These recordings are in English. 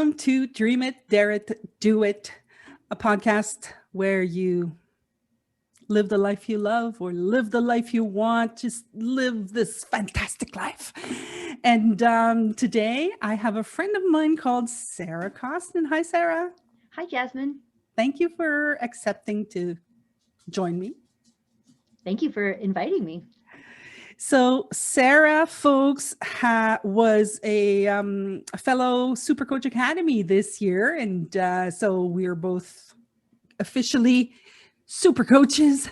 Welcome to Dream It, Dare It, Do It, a podcast where you live the life you love or live the life you want. Just live this fantastic life. And today I have a friend of mine called Sarah Kostin. Hi, Sarah. Hi, Jasmine. Thank you for accepting to join me. Thank you for inviting me. So Sarah, folks, was a fellow Super Coach Academy this year. And so we're both officially super coaches.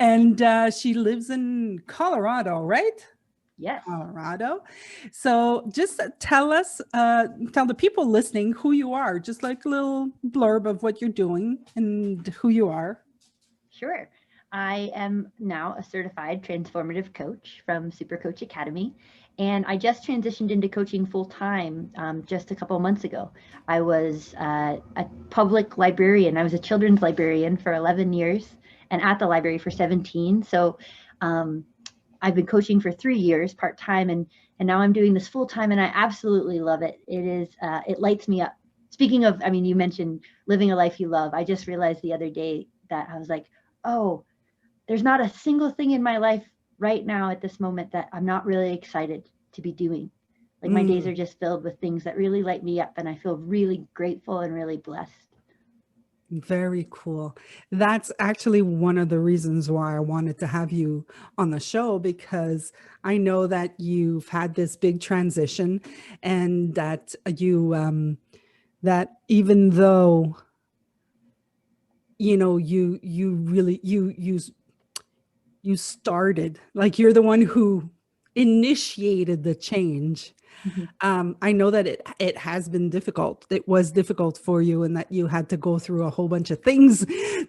And she lives in Colorado, right? Yes. Colorado. So just tell us, tell the people listening who you are, just like a little blurb of what you're doing and who you are. Sure. I am now a certified transformative coach from Super Coach Academy, and I just transitioned into coaching full-time just a couple of months ago. I was a public librarian. I was a children's librarian for 11 years and at the library for 17. So I've been coaching for 3 years part-time, and now I'm doing this full-time, and I absolutely love it. It lights me up. Speaking of, I mean, you mentioned living a life you love. I just realized the other day that I was like, oh, there's not a single thing in my life right now at this moment that I'm not really excited to be doing. Like my days are just filled with things that really light me up, and I feel really grateful and really blessed. Very cool. That's actually one of the reasons why I wanted to have you on the show, because I know that you've had this big transition, and that that even though, you know, you started, like you're the one who initiated the change. I know that it has been difficult. It was difficult for you, and that you had to go through a whole bunch of things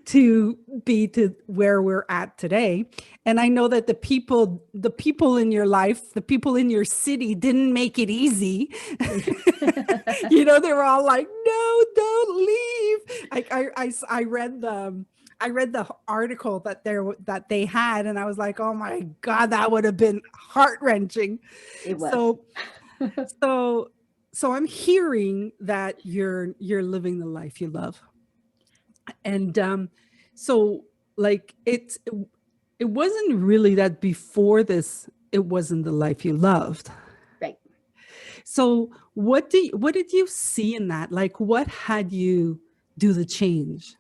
to be to where we're at today. And I know that the people in your life, the people in your city didn't make it easy. You know, they were all like, no, don't leave. I read the article that they had, and I was like, oh my God, that would have been heart-wrenching. It was. So I'm hearing that you're living the life you love. And so like it wasn't really that before this, it wasn't the life you loved. Right. So what did you see in that? Like, what had you do the change?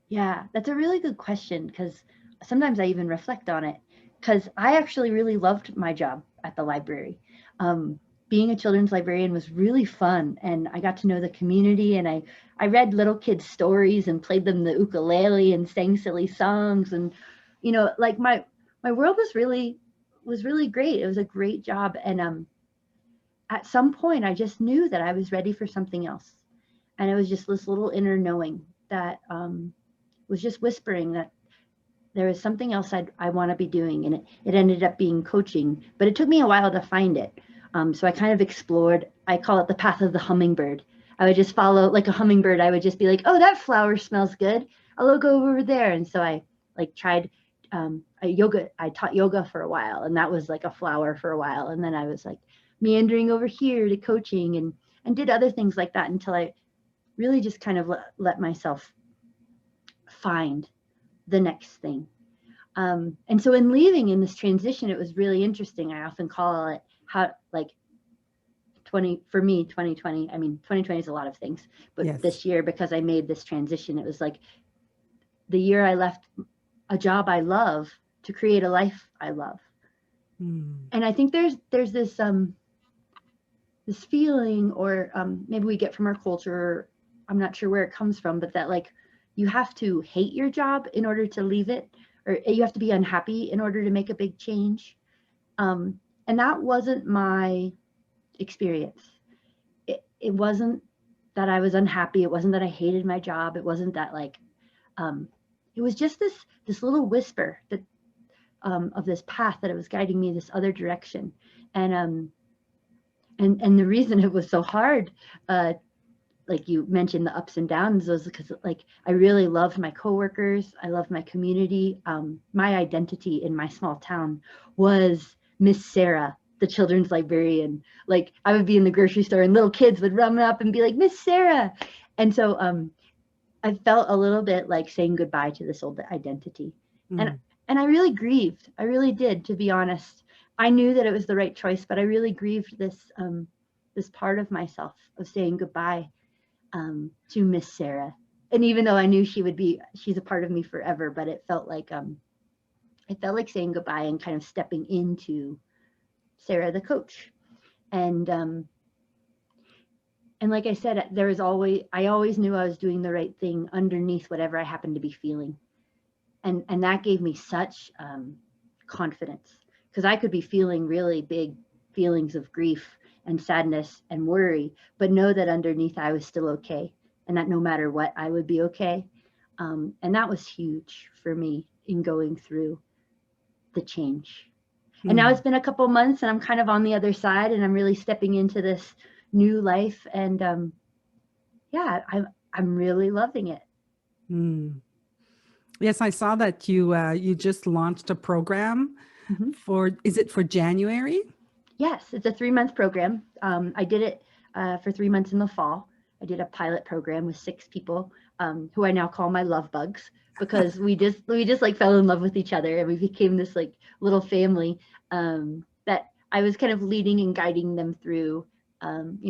Yeah, that's a really good question, because sometimes I even reflect on it, because I actually really loved my job at the library. Being a children's librarian was really fun, and I got to know the community, and I read little kids' stories and played them the ukulele and sang silly songs, and you know, like my world was really great. It was a great job, and at some point I just knew that I was ready for something else, and it was just this little inner knowing that was just whispering that there is something else I want to be doing, and it ended up being coaching, but it took me a while to find it. So I kind of explored, I call it the path of the hummingbird. I would just follow like a hummingbird. I would just be like, oh, that flower smells good. I'll go over there. And so I like tried I taught yoga for a while, and that was like a flower for a while. And then I was like meandering over here to coaching and did other things like that until I really just kind of let myself find the next thing. And so in leaving in this transition, it was really interesting. I often call it how like 2020, I mean, 2020 is a lot of things, but yes, this year, because I made this transition, it was like the year I left a job I love to create a life I love. And I think there's this this feeling, or maybe we get from our culture, I'm not sure where it comes from, but that like you have to hate your job in order to leave it, or you have to be unhappy in order to make a big change. And that wasn't my experience. It wasn't that I was unhappy. It wasn't that I hated my job. It wasn't that like, it was just this little whisper that of this path that it was guiding me this other direction. And the reason it was so hard, like you mentioned, the ups and downs, was because like I really loved my coworkers. I loved my community. My identity in my small town was Miss Sarah, the children's librarian. Like I would be in the grocery store and little kids would run up and be like, Miss Sarah. And so I felt a little bit like saying goodbye to this old identity. And I really grieved. I really did, to be honest. I knew that it was the right choice, but I really grieved this this part of myself of saying goodbye to Miss Sarah. And even though I knew she's a part of me forever, but it felt like saying goodbye and kind of stepping into Sarah the coach. And like I said, I always knew I was doing the right thing underneath whatever I happened to be feeling. And that gave me such confidence, because I could be feeling really big feelings of grief and sadness and worry, but know that underneath I was still okay, and that no matter what, I would be okay. And that was huge for me in going through the change. And now it's been a couple months and I'm kind of on the other side, and I'm really stepping into this new life. And yeah, I'm really loving it. Yes, I saw that you just launched a program is it for January? Yes, it's a 3-month program. I did it for 3 months in the fall. I did a pilot program with 6 people who I now call my love bugs, because we just like fell in love with each other, and we became this like little family that I was kind of leading and guiding them through,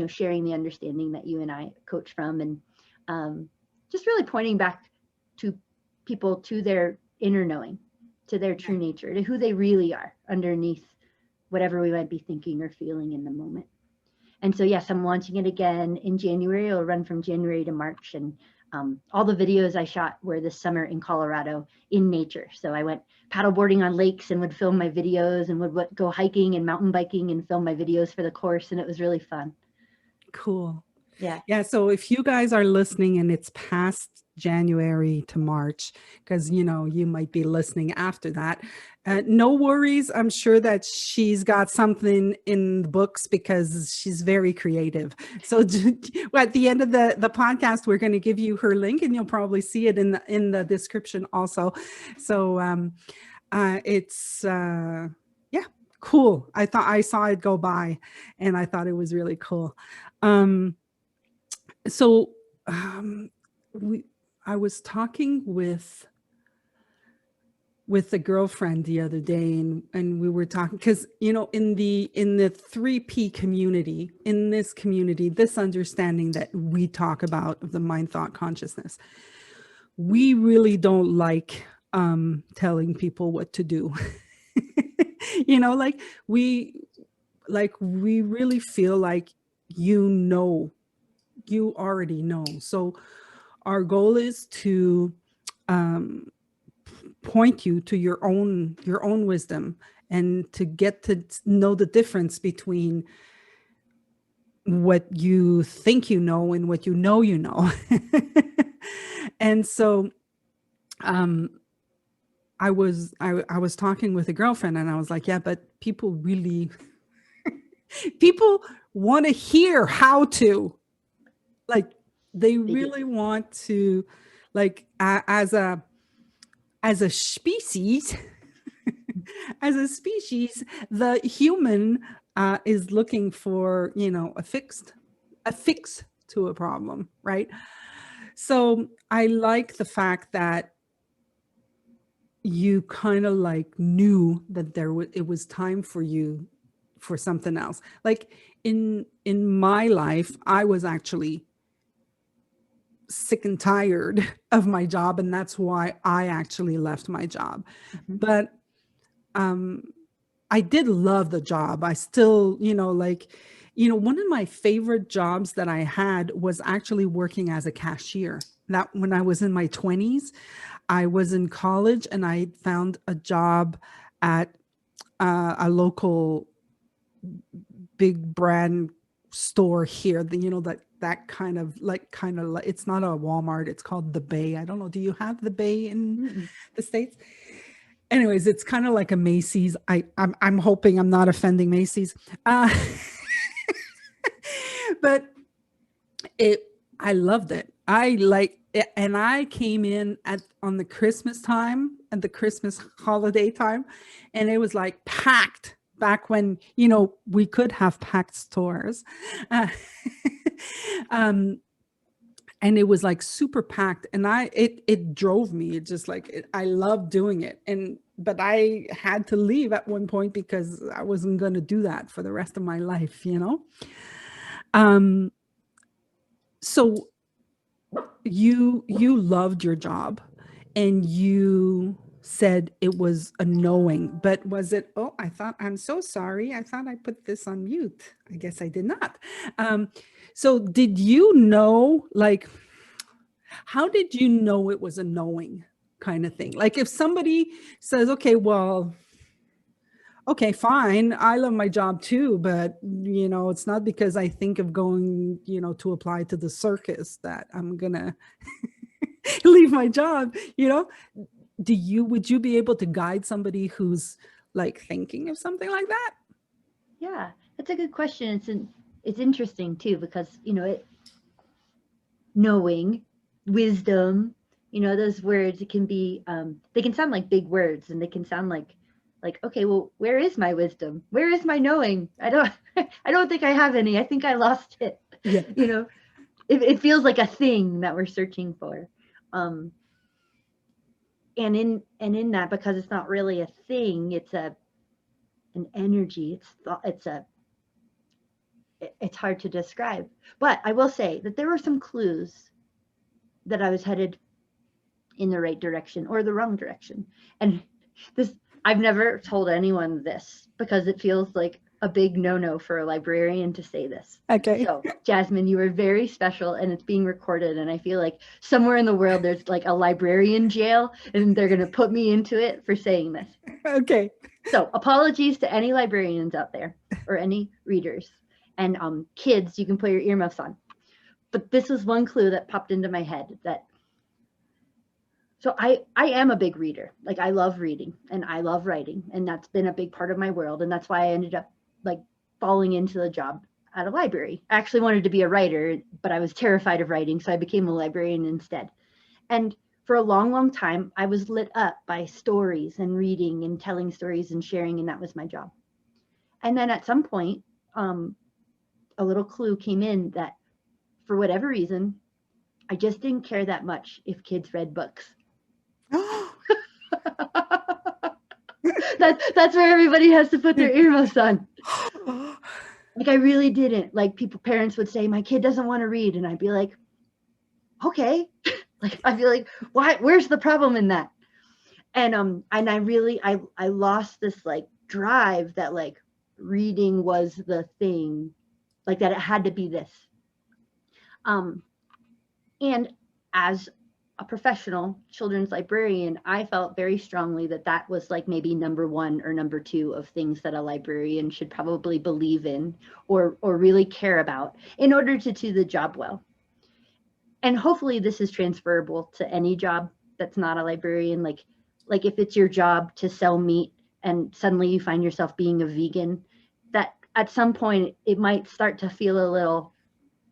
sharing the understanding that you and I coach from, and just really pointing back to people to their inner knowing, to their true nature, to who they really are underneath whatever we might be thinking or feeling in the moment. And so, yes, I'm launching it again in January. It'll run from January to March. And all the videos I shot were this summer in Colorado in nature. So I went paddleboarding on lakes and would film my videos, and would go hiking and mountain biking and film my videos for the course. And it was really fun. Cool. Yeah. Yeah. So if you guys are listening and it's past January to March, because, you might be listening after that, no worries. I'm sure that she's got something in the books, because she's very creative. So at the end of the podcast, we're going to give you her link, and you'll probably see it in the description also. So it's cool. I saw it go by, and I thought it was really cool. So I was talking with a girlfriend the other day, and we were talking, because in the 3P community, in this community, this understanding that we talk about of the mind, thought, consciousness, we really don't like telling people what to do. We really feel like you already know. So our goal is to point you to your own wisdom, and to get to know the difference between what you think you know and what you know. And so I was talking with a girlfriend, and I was like, yeah, but people want to hear how to, like, they really want to, like, as a species, the human is looking for, a fix to a problem, right? So I like the fact that you kind of like knew that it was time for you for something else. Like in my life, I was actually sick and tired of my job, and that's why I actually left my job. But I did love the job. I still, one of my favorite jobs that I had was actually working as a cashier. That when I was in my 20s, I was in college, and I found a job at a local big brand store here. That kind of it's not a Walmart, it's called the Bay. I don't know, do you have the Bay in the States? Anyways, it's kind of like a Macy's. I'm hoping I'm not offending Macy's, but I loved it. And I came in on the Christmas time, at the Christmas holiday time, and it was like packed back when, you know, we could have packed stores. Uh, um, and it was like super packed, and it drove me. It just like, I love doing it. But I had to leave at one point because I wasn't going to do that for the rest of my life, you know? Um, so you loved your job, and you said it was a knowing, but was it, oh, I'm so sorry, I thought I put this on mute. I guess I did not. So did you know, like, how did you know it was a knowing kind of thing? Like if somebody says, okay, well, okay, fine, I love my job too, but you know, it's not because I think of going, you know, to apply to the circus that I'm gonna leave my job, you know? Would you be able to guide somebody who's like thinking of something like that? Yeah, that's a good question. It's interesting too, because you know, knowing, wisdom, you know, those words, it can be they can sound like big words, and they can sound like, okay, well, where is my wisdom? Where is my knowing? I don't I don't think I have any. I think I lost it. Yeah. You know, it feels like a thing that we're searching for. And in that, because it's not really a thing, it's an energy. It's hard to describe. But I will say that there were some clues that I was headed in the right direction or the wrong direction. And this, I've never told anyone this because it feels like a big no-no for a librarian to say this. Okay. So, Jasmine, you are very special, and it's being recorded, and I feel like somewhere in the world there's like a librarian jail, and they're going to put me into it for saying this. Okay. So, apologies to any librarians out there or any readers. And kids, you can put your earmuffs on. But this was one clue that popped into my head that, so I am a big reader. Like, I love reading and I love writing, and that's been a big part of my world. And that's why I ended up like falling into the job at a library. I actually wanted to be a writer, but I was terrified of writing, so I became a librarian instead. And for a long, long time, I was lit up by stories and reading and telling stories and sharing, and that was my job. And then at some point, a little clue came in that for whatever reason, I just didn't care that much if kids read books. That's where everybody has to put their earmuffs on. Like, I really didn't. Like, parents would say, my kid doesn't want to read, and I'd be like, okay. Like, I feel like, why? Where's the problem in that? And I really I lost this like drive that like reading was the thing, like that it had to be this. And as a professional children's librarian, I felt very strongly that that was like maybe number one or number two of things that a librarian should probably believe in or really care about in order to do the job well. And hopefully this is transferable to any job that's not a librarian. Like if it's your job to sell meat and suddenly you find yourself being a vegan, that at some point it might start to feel a little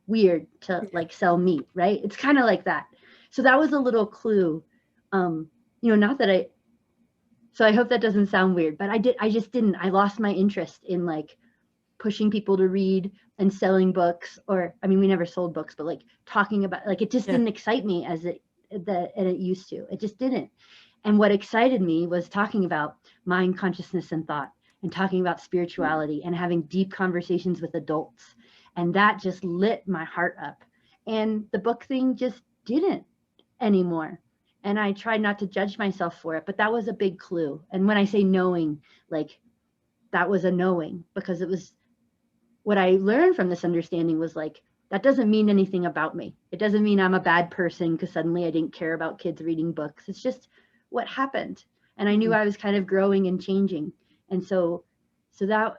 weird to like sell meat, right? It's kind of like that. So that was a little clue. Not that so I hope that doesn't sound weird, but I just didn't. I lost my interest in like pushing people to read and selling books, or I mean, we never sold books, but like talking about, like, it just didn't excite me as it used to. It just didn't. And what excited me was talking about mind, consciousness, and thought, and talking about spirituality and having deep conversations with adults. And that just lit my heart up. And the book thing just didn't anymore. And I tried not to judge myself for it, but that was a big clue. And when I say knowing, like, that was a knowing, because it was what I learned from this understanding was like, that doesn't mean anything about me. It doesn't mean I'm a bad person because suddenly I didn't care about kids reading books. It's just what happened. And I knew I was kind of growing and changing. And so that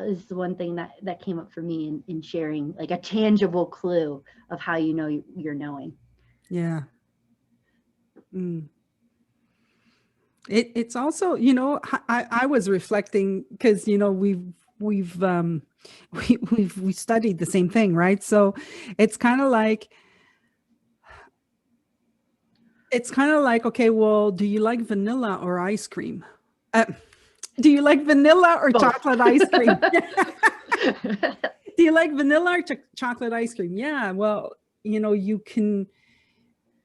is the one thing that came up for me in sharing, like a tangible clue of how you know you're knowing. Yeah. It's also, I was reflecting because, we studied the same thing, right? So it's kind of like, okay, well, do you like vanilla or ice cream? Do you like vanilla or Both. chocolate ice cream? Do you like vanilla or chocolate ice cream? Yeah, well, you can,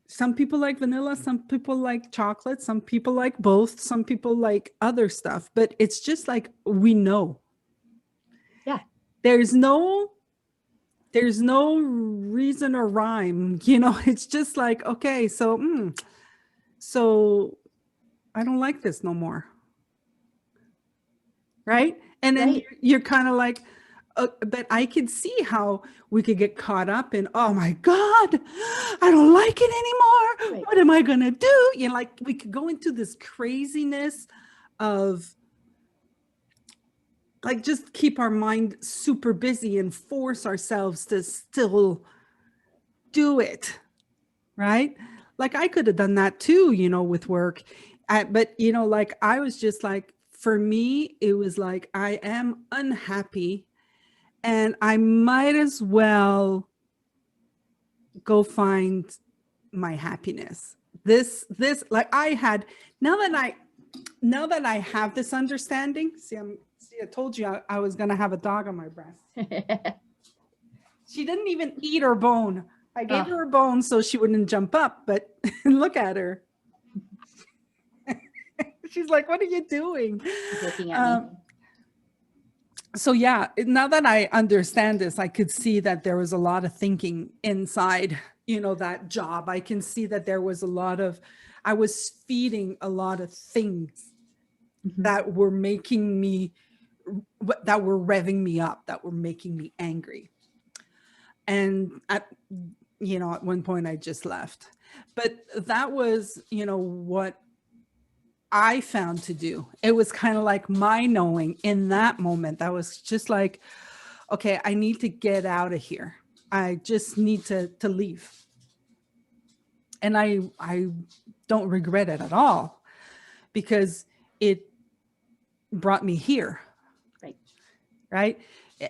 some people like vanilla, some people like chocolate, some people like both, some people like other stuff, but it's just like, we know. Yeah. There's no reason or rhyme, it's just like, okay, so I don't like this no more. Right. And then Right. you're kind of like, but I could see how we could get caught up in, oh my God, I don't like it anymore. Right. What am I going to do? Like we could go into this craziness of like, just keep our mind super busy and force ourselves to still do it. Right. Like I could have done that too, with work. But, like I was just like, for me, it was like, I am unhappy and I might as well go find my happiness. This, like I had, now that I have this understanding, see, I told you I was going to have a dog on my breast. She didn't even eat her bone. I gave her a bone so she wouldn't jump up, but look at her. She's like, what are you doing? She's looking at me. So yeah, now that I understand this, I could see that there was a lot of thinking inside, that job. I can see that there was I was feeding a lot of things that were making me, that were revving me up, that were making me angry. And at one point I just left. But that was, what I found to do. It was kind of like my knowing in that moment. That was just like, okay, I need to get out of here. I just need to leave. And I don't regret it at all because it brought me here. Right. Right.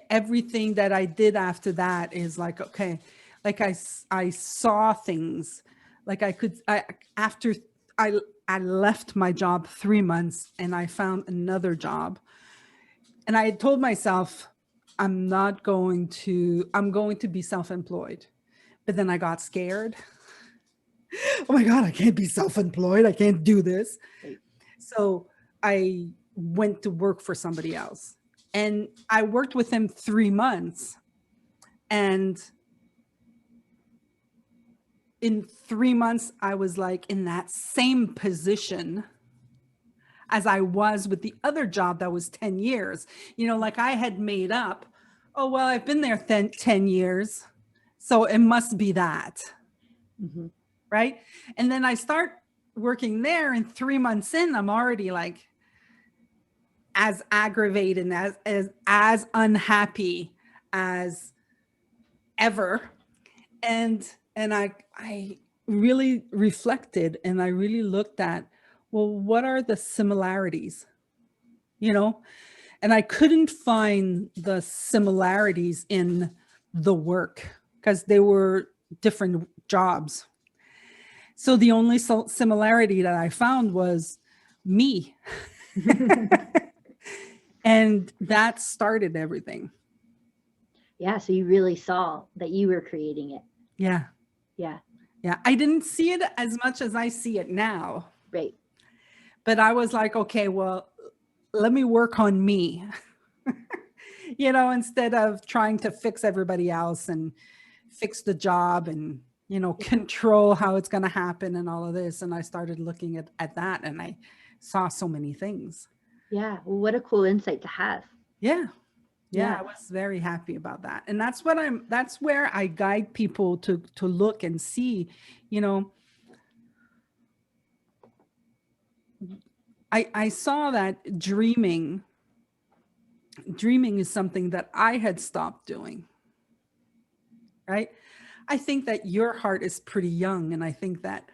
Everything that I did after that is like, okay, like I saw things like after I left my job 3 months and I found another job. And I had told myself, I'm going to be self-employed. But then I got scared. Oh my God, I can't be self-employed. I can't do this. So I went to work for somebody else. And I worked with him 3 months. And in 3 months, I was like in that same position as I was with the other job that was 10 years. Like I had made up, oh, well, I've been there 10 years, so it must be that. Mm-hmm. Right. And then I start working there and 3 months in, I'm already like as aggravated and as unhappy as ever. And I really reflected and I really looked at, well, what are the similarities? And I couldn't find the similarities in the work because they were different jobs. So the only similarity that I found was me. And that started everything. Yeah. So you really saw that you were creating it. Yeah. Yeah. Yeah. I didn't see it as much as I see it now. Right. But I was like, okay, well, let me work on me, instead of trying to fix everybody else and fix the job and, control how it's going to happen and all of this. And I started looking at that and I saw so many things. Yeah. Well, what a cool insight to have. Yeah. Yeah. I was very happy about that. And that's where I guide people to look and see, I saw that dreaming is something that I had stopped doing. Right. I think that your heart is pretty young. And I think that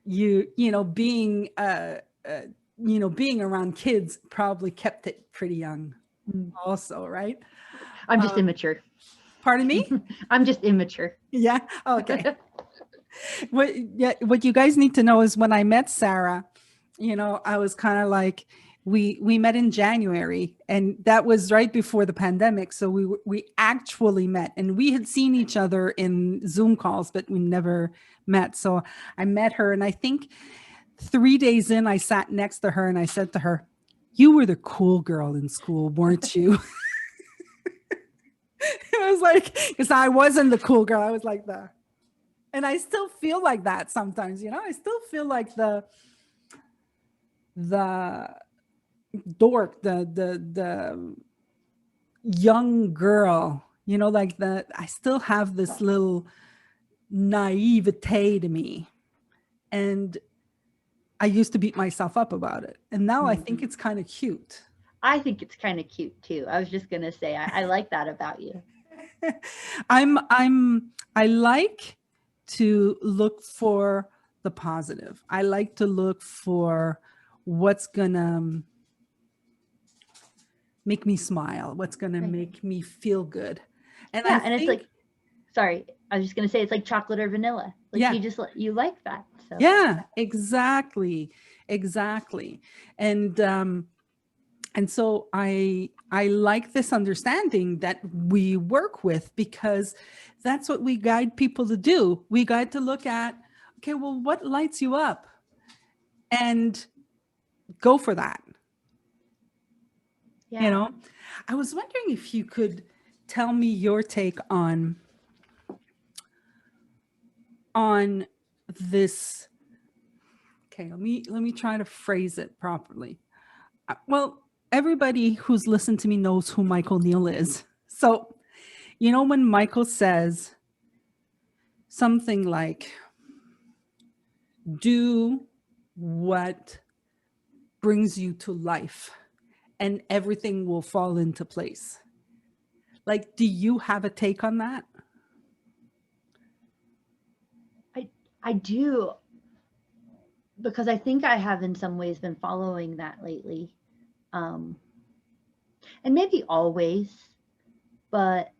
being around kids probably kept it pretty young also. Right. I'm just immature. Pardon me? I'm just immature. Yeah. Okay. What you guys need to know is when I met Sarah, I was kind of like we met in January, and that was right before the pandemic. So we actually met, and we had seen each other in Zoom calls, but we never met. So I met her, and I think 3 days in, I sat next to her and I said to her, "You were the cool girl in school, weren't you?" I was like, because I wasn't the cool girl. I was like the, and I still feel like that sometimes, you know, I still feel like the dork, the young girl, you know, like I still have this little naivete to me. And I used to beat myself up about it. And now I think it's kind of cute. I think it's kind of cute too. I was just gonna say I like that about you. I like to look for the positive. I like to look for what's gonna make me smile, what's gonna make me feel good. And yeah, I and think, it's like, sorry, I was just gonna say it's like chocolate or vanilla. Like yeah, you just you like that. So yeah, exactly, exactly. And so I like this understanding that we work with, because that's what we guide people to do. We guide to look at, okay, well, what lights you up, and go for that. yeah. You know, I was wondering if you could tell me your take on this. Okay, let me try to phrase it properly. Well, everybody who's listened to me knows who Michael Neal is. So, you know, when Michael says something like, do what brings you to life and everything will fall into place. Like, do you have a take on that? I do, because I think I have in some ways been following that lately. Um and maybe always, but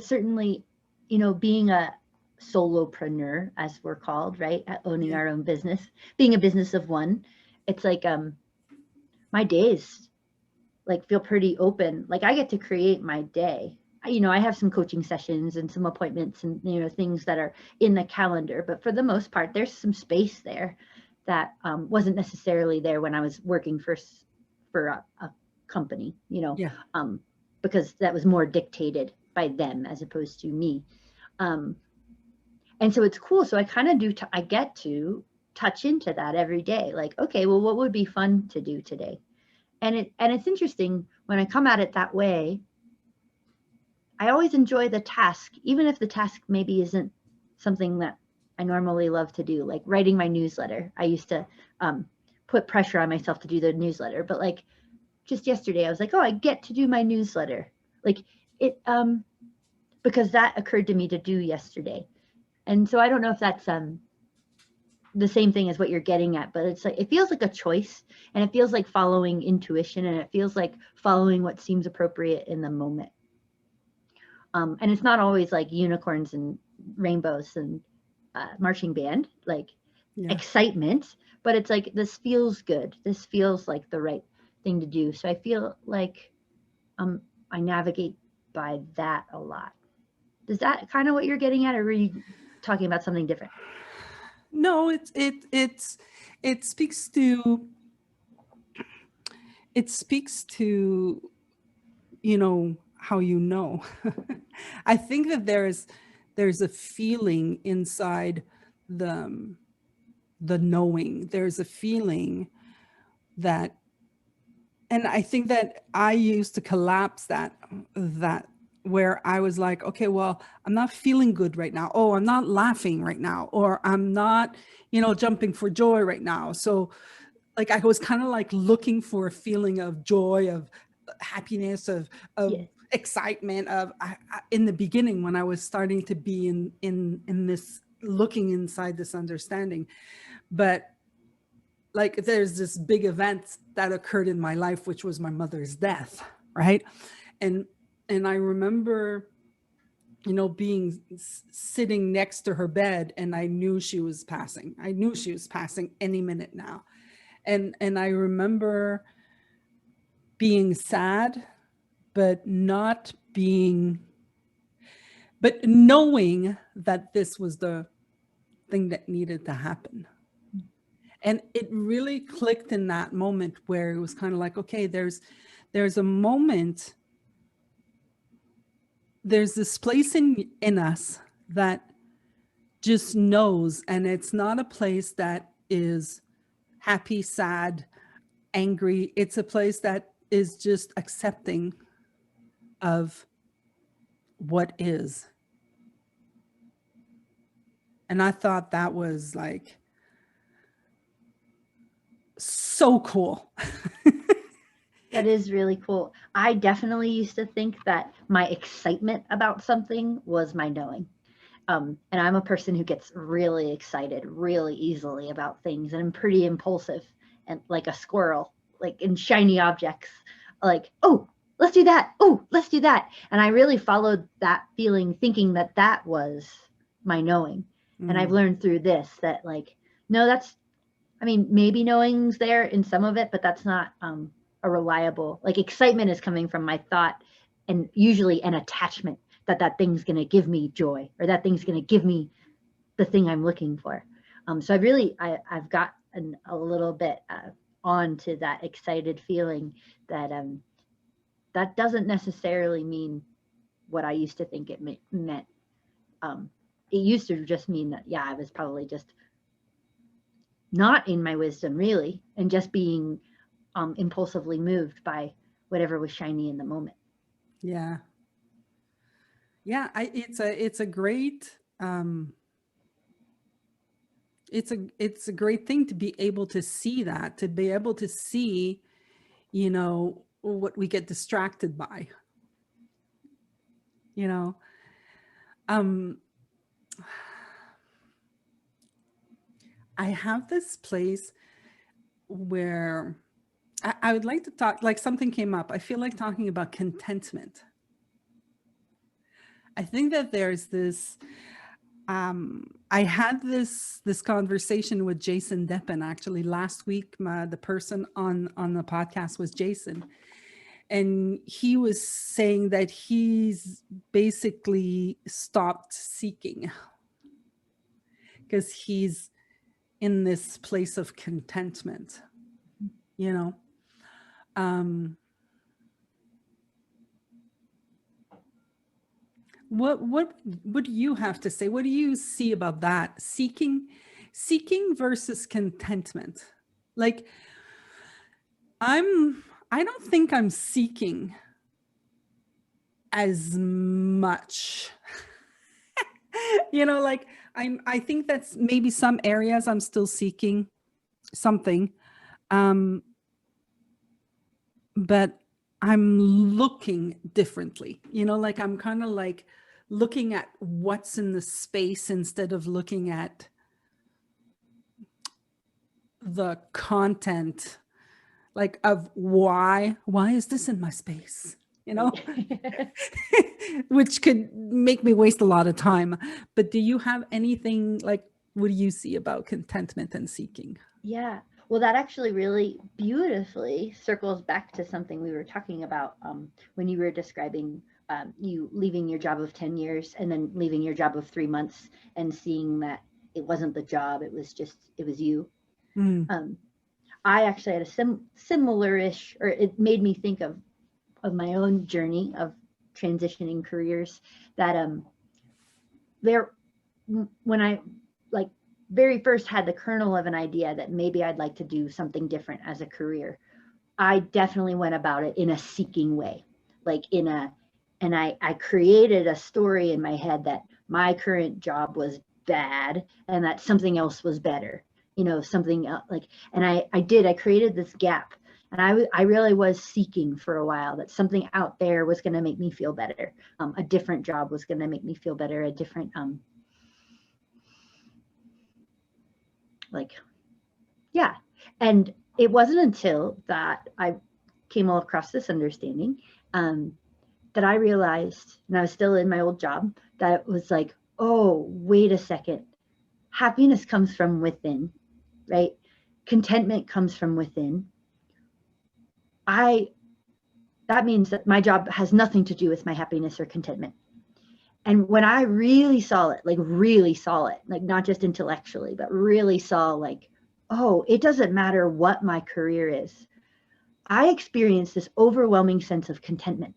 certainly, you know, being a solopreneur, as we're called, right? Owning Yeah. our own business, being a business of one, it's like my days like feel pretty open. Like I get to create my day. You know, I have some coaching sessions and some appointments and, you know, things that are in the calendar, but for the most part, there's some space there that wasn't necessarily there when I was working for a company, you know, Yeah. because that was more dictated by them as opposed to me. Um, and so it's cool. So I kind of I get to touch into that every day. Like, okay, well, what would be fun to do today? And it's interesting when I come at it that way. I always enjoy the task, even if the task maybe isn't something that I normally love to do, like writing my newsletter. I used to put pressure on myself to do the newsletter, but like just yesterday, I was like, oh, I get to do my newsletter. Like it, because that occurred to me to do yesterday. And so I don't know if that's the same thing as what you're getting at, but it's like it feels like a choice, and it feels like following intuition, and it feels like following what seems appropriate in the moment. And it's not always like unicorns and rainbows and marching band, like Yeah. excitement, but it's like this feels good. This feels like the right thing to do. So I feel like I navigate by that a lot. Is that kind of what you're getting at, or were you talking about something different? No, it speaks to, it speaks to, you know, how you know. I think that there's a feeling inside the the knowing. There's a feeling that, and I think that I used to collapse that where I was like, okay, well, I'm not feeling good right now. Oh, I'm not laughing right now, or I'm not, you know, jumping for joy right now. So like I was kind of like looking for a feeling of joy, of happiness, of Yes. excitement, of in the beginning when I was starting to be in this looking inside this understanding. But like there's this big event that occurred in my life, which was my mother's death, right? and and I remember, you know, being sitting next to her bed, and I knew she was passing. I knew she was passing any minute now. And I remember being sad, but not being, but knowing that this was the thing that needed to happen. And it really clicked in that moment where it was kind of like, okay, there's a moment, there's this place in us that just knows, and it's not a place that is happy, sad, angry. It's a place that is just accepting of what is. And I thought that was like so cool. That is really cool. I definitely used to think that my excitement about something was my knowing. And I'm a person who gets really excited really easily about things, and I'm pretty impulsive and like a squirrel, like in shiny objects, like, oh, let's do that. Oh, let's do that. And I really followed that feeling, thinking that that was my knowing. And I've learned through this that, like, no, that's, I mean, maybe knowing's there in some of it, but that's not a reliable, like, excitement is coming from my thought and usually an attachment that that thing's going to give me joy, or that thing's going to give me the thing I'm looking for. So I've gotten a little bit on to that excited feeling that that doesn't necessarily mean what I used to think it meant. It used to just mean that, yeah, I was probably just not in my wisdom really, and just being impulsively moved by whatever was shiny in the moment. Yeah. Yeah, it's a great it's a great thing to be able to see that, to be able to see, you know, what we get distracted by. You know, I have this place where I would like to talk, like something came up. I feel like talking about contentment. I think that there's this, I had this conversation with Jason Deppen actually last week. The person on the podcast was Jason, and he was saying that he's basically stopped seeking because he's in this place of contentment, you know. What do you have to say? What do you see about that? Seeking versus contentment. Like, I don't think I'm seeking as much. You know, like I think that's maybe some areas I'm still seeking something. But I'm looking differently, you know, like I'm kind of like looking at what's in the space instead of looking at the content, like of why is this in my space, you know, which could make me waste a lot of time. But do you have anything, like, what do you see about contentment and seeking? Yeah. Well, that actually really beautifully circles back to something we were talking about when you were describing you leaving your job of 10 years and then leaving your job of 3 months and seeing that it wasn't the job, it was you. I actually had a similar-ish, or it made me think of my own journey of transitioning careers, that when I, like, very first had the kernel of an idea that maybe I'd like to do something different as a career, I definitely went about it in a seeking way, like and I created a story in my head that my current job was bad and that something else was better, you know, something else, like, and I created this gap, and I really was seeking for a while that something out there was going to make me feel better. A different job was going to make me feel better, a different like, yeah. And it wasn't until that I came across this understanding that I realized, and I was still in my old job, that it was like, oh, wait a second. Happiness comes from within, right? contentment comes from within, that means that my job has nothing to do with my happiness or contentment. And when I really saw it, like not just intellectually, but really saw like, oh, it doesn't matter what my career is, I experienced this overwhelming sense of contentment.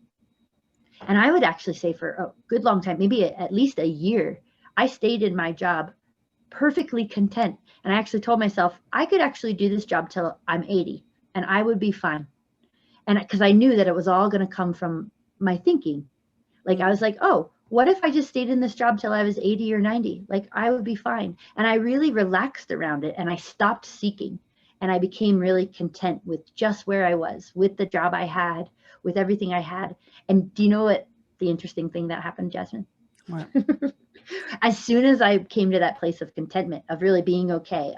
And I would actually say for a good long time, maybe at least a year, I stayed in my job perfectly content. And I actually told myself I could actually do this job till I'm 80 and I would be fine. And because I knew that it was all going to come from my thinking. Like I was like, oh, what if I just stayed in this job till I was 80 or 90? Like I would be fine. And I really relaxed around it and I stopped seeking. And I became really content with just where I was, with the job I had, with everything I had. And do you know what the interesting thing that happened, Jasmine? What? As soon as I came to that place of contentment, of really being okay,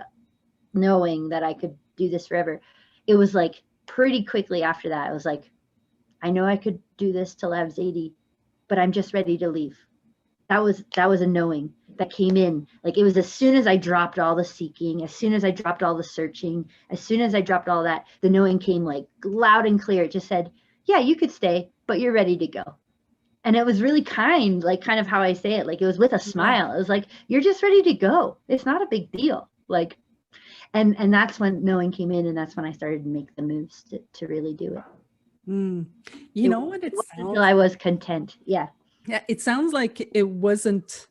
knowing that I could do this forever, it was like pretty quickly after that, I was like, I know I could do this till I was 80, but I'm just ready to leave. That was a knowing that came in. Like it was as soon as I dropped all the seeking, as soon as I dropped all the searching, as soon as I dropped all that, the knowing came like loud and clear. It just said, yeah, you could stay, but you're ready to go. And it was really kind, like kind of how I say it. Like it was with a smile. It was like, you're just ready to go. It's not a big deal. Like, and that's when knowing came in, and that's when I started to make the moves to really do it. You know what it sounds until I was content. Yeah. Yeah, it sounds like it wasn't,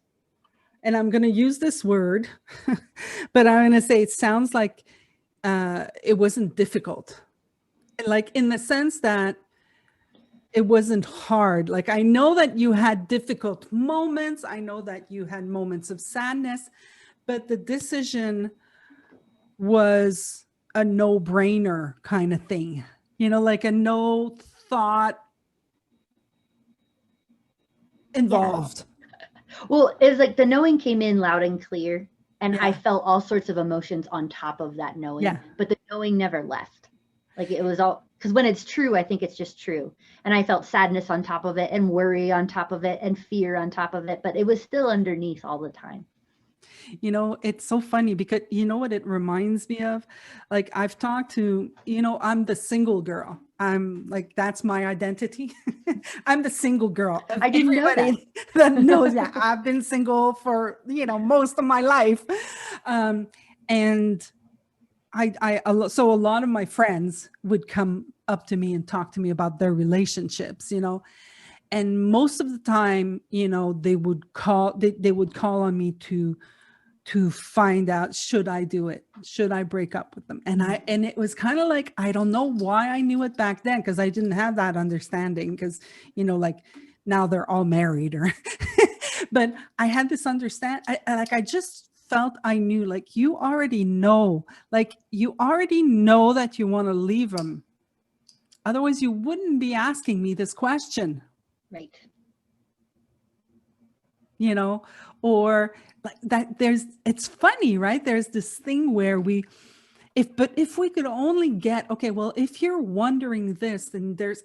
and I'm going to use this word, but I'm going to say it sounds like it wasn't difficult. Like in the sense that it wasn't hard. Like I know that you had difficult moments. I know that you had moments of sadness, but the decision was a no-brainer kind of thing, you know, like a no thought involved. Yeah. Well, it was like the knowing came in loud and clear, and Yeah. I felt all sorts of emotions on top of that knowing, Yeah. but the knowing never left. Like it was all, because when it's true, I think it's just true. And I felt sadness on top of it and worry on top of it and fear on top of it, but it was still underneath all the time. You know, it's so funny because you know what it reminds me of? Like I've talked to, you know, I'm the single girl. I'm like, that's my identity. I'm the single girl. I didn't know that. that knows, yeah, I've been single for, you know, most of my life. And so a lot of my friends would come up to me and talk to me about their relationships, you know, and most of the time, you know, they would call on me to find out, should I do it? Should I break up with them? And it was kind of like, I don't know why I knew it back then, because I didn't have that understanding, because, you know, like now they're all married or, but I had this I just felt I knew, like, you already know that you want to leave them. Otherwise you wouldn't be asking me this question. Right. You know, or like that it's funny, right? There's this thing where if we could only get, okay, well, if you're wondering this, then there's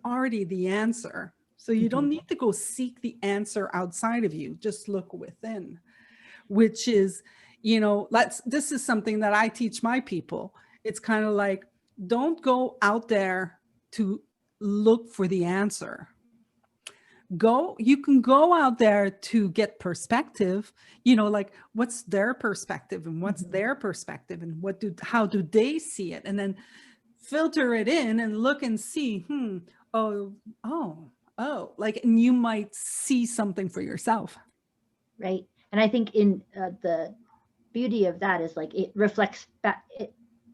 already the answer. So you don't need to go seek the answer outside of you. Just look within, which is, you know, this is something that I teach my people. It's kind of like, don't go out there to look for the answer. You can go out there to get perspective, you know, like what's their perspective and what's their perspective and how do they see it? And then filter it in and look and see, like, and you might see something for yourself. Right. And I think in the beauty of that is like, it reflects back,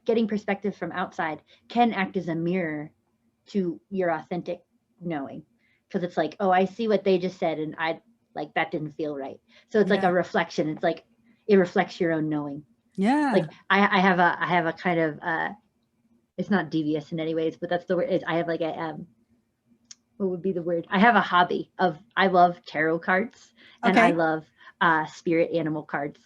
getting perspective from outside can act as a mirror to your authentic knowing. Because it's like, oh, I see what they just said, and I like that didn't feel right. So it's like a reflection. It's like it reflects your own knowing. Yeah. Like I have a kind of it's not devious in any ways, but that's the word. I have like a what would be the word? I have a hobby of, I love tarot cards and I love spirit animal cards,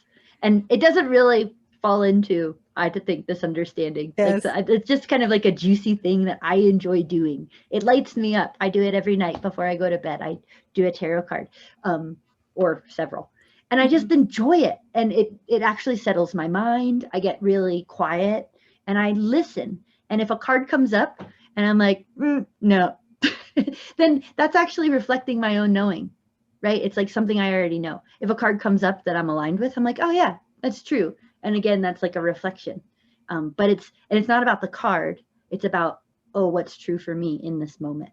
and it doesn't really fall into, I had to think, this understanding. Yes. Like, it's just kind of like a juicy thing that I enjoy doing. It lights me up. I do it every night before I go to bed. I do a tarot card, or several. And I just enjoy it. And it actually settles my mind. I get really quiet and I listen. And if a card comes up and I'm like, no, then that's actually reflecting my own knowing, right? It's like something I already know. If a card comes up that I'm aligned with, I'm like, oh yeah, that's true. And again, that's like a reflection. But it's not about the card. It's about, oh, what's true for me in this moment.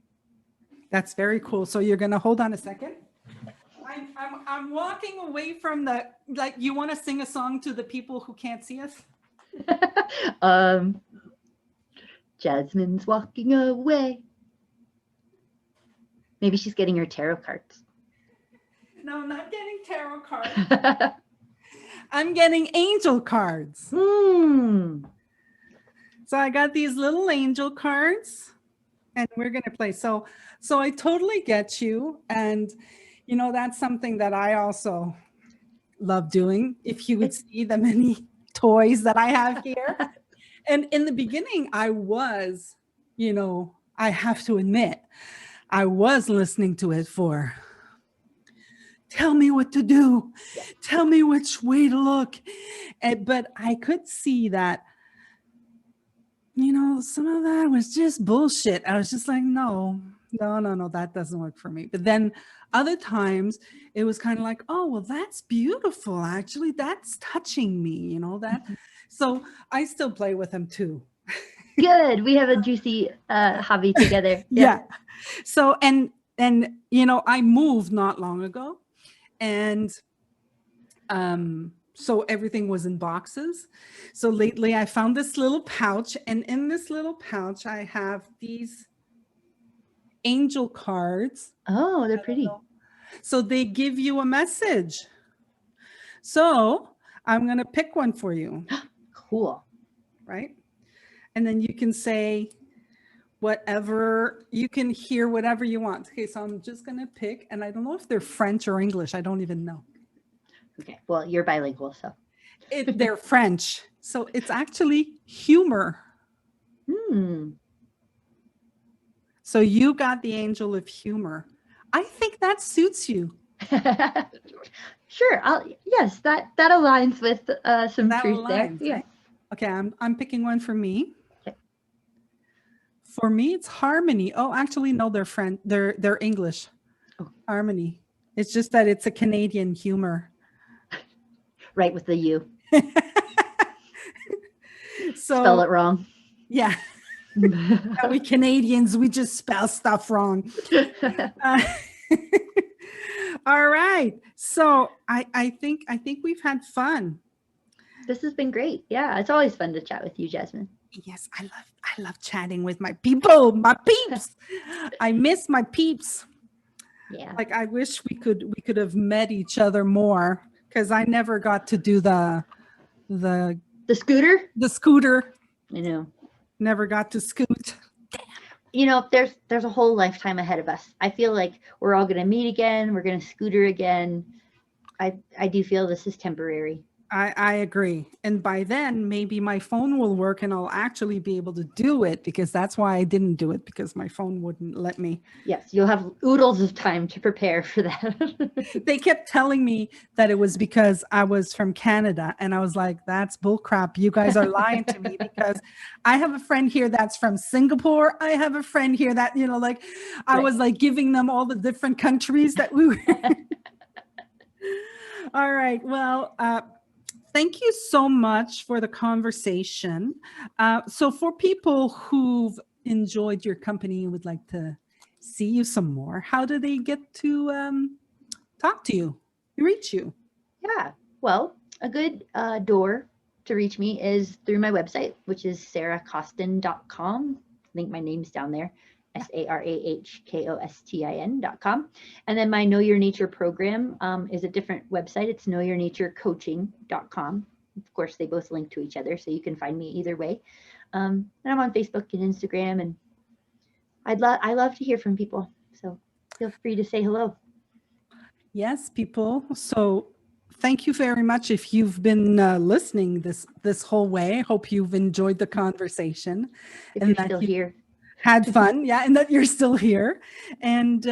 That's very cool. So you're going to hold on a second. I'm walking away from the, like, you want to sing a song to the people who can't see us? Jasmine's walking away. Maybe she's getting her tarot cards. No, I'm not getting tarot cards. I'm getting angel cards. So I got these little angel cards and we're going to play. So I totally get you. And, you know, that's something that I also love doing. If you would see the many toys that I have here. And in the beginning, I was, you know, I have to admit, I was listening to it for, tell me what to do, tell me which way to look. But I could see that, you know, some of that was just bullshit. I was just like, no, that doesn't work for me. But then other times it was kind of like, oh, well, that's beautiful. Actually, that's touching me, you know, that. So I still play with them too. Good. We have a juicy hobby together. Yeah. So, and, you know, I moved not long ago and, so everything was in boxes. So lately I found this little pouch, and in this little pouch, I have these angel cards. Oh, they're pretty. So they give you a message. So I'm going to pick one for you. Cool. Right. And then you can say whatever, you can hear whatever you want. Okay. So I'm just going to pick, and I don't know if they're French or English. I don't even know. Okay. Well, you're bilingual, so. They're French. So it's actually humor. So you got the angel of humor. I think that suits you. Sure. Yes, that aligns with some truth there. Aligns, Yeah. right? Okay, I'm picking one for me. Okay. For me, it's harmony. Oh, actually, no, they're English. Oh. Harmony. It's just that it's a Canadian humor. Right, with the U. So spell it wrong. Yeah. We Canadians, we just spell stuff wrong. All right. So I think we've had fun. This has been great. Yeah, it's always fun to chat with you, Jasmine. Yes, I love chatting with my people, my peeps. I miss my peeps. Yeah. Like I wish we could have met each other more, because I never got to do the scooter. The scooter. I know. Never got to scoot. You know, there's a whole lifetime ahead of us. I feel like we're all going to meet again. We're going to scooter again. I do feel this is temporary. I agree. And by then, maybe my phone will work and I'll actually be able to do it, because that's why I didn't do it, because my phone wouldn't let me. Yes, you'll have oodles of time to prepare for that. They kept telling me that it was because I was from Canada. And I was like, that's bullcrap. You guys are lying to me, because I have a friend here that's from Singapore. I have a friend here that, you know, like I was like giving them all the different countries that we were in. All right. Well, thank you so much for the conversation. So for people who've enjoyed your company and would like to see you some more, how do they get to talk to you, reach you? Yeah, well, a good door to reach me is through my website, which is sarahkostin.com. I think my name's down there. SARAHKOSTIN.com. And then my Know Your Nature program is a different website. It's knowyournaturecoaching.com. Of course, they both link to each other, so you can find me either way. And I'm on Facebook and Instagram, and I love to hear from people. So feel free to say hello. Yes, people. So thank you very much. If you've been listening this whole way, I hope you've enjoyed the conversation. If you're still here. Had fun, yeah, and that you're still here. And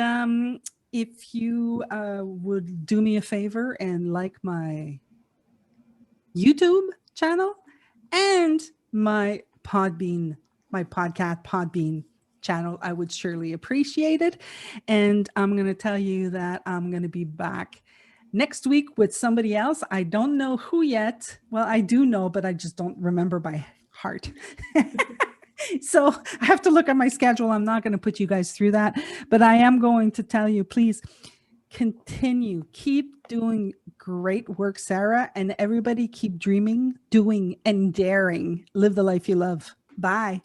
if you would do me a favor and like my YouTube channel and my podcast Podbean channel, I would surely appreciate it. And I'm going to tell you that I'm going to be back next week with somebody else. I don't know who yet. Well, I do know, but I just don't remember by heart. So I have to look at my schedule. I'm not going to put you guys through that, but I am going to tell you, please continue, keep doing great work, Sarah, and everybody keep dreaming, doing, and daring. Live the life you love. Bye.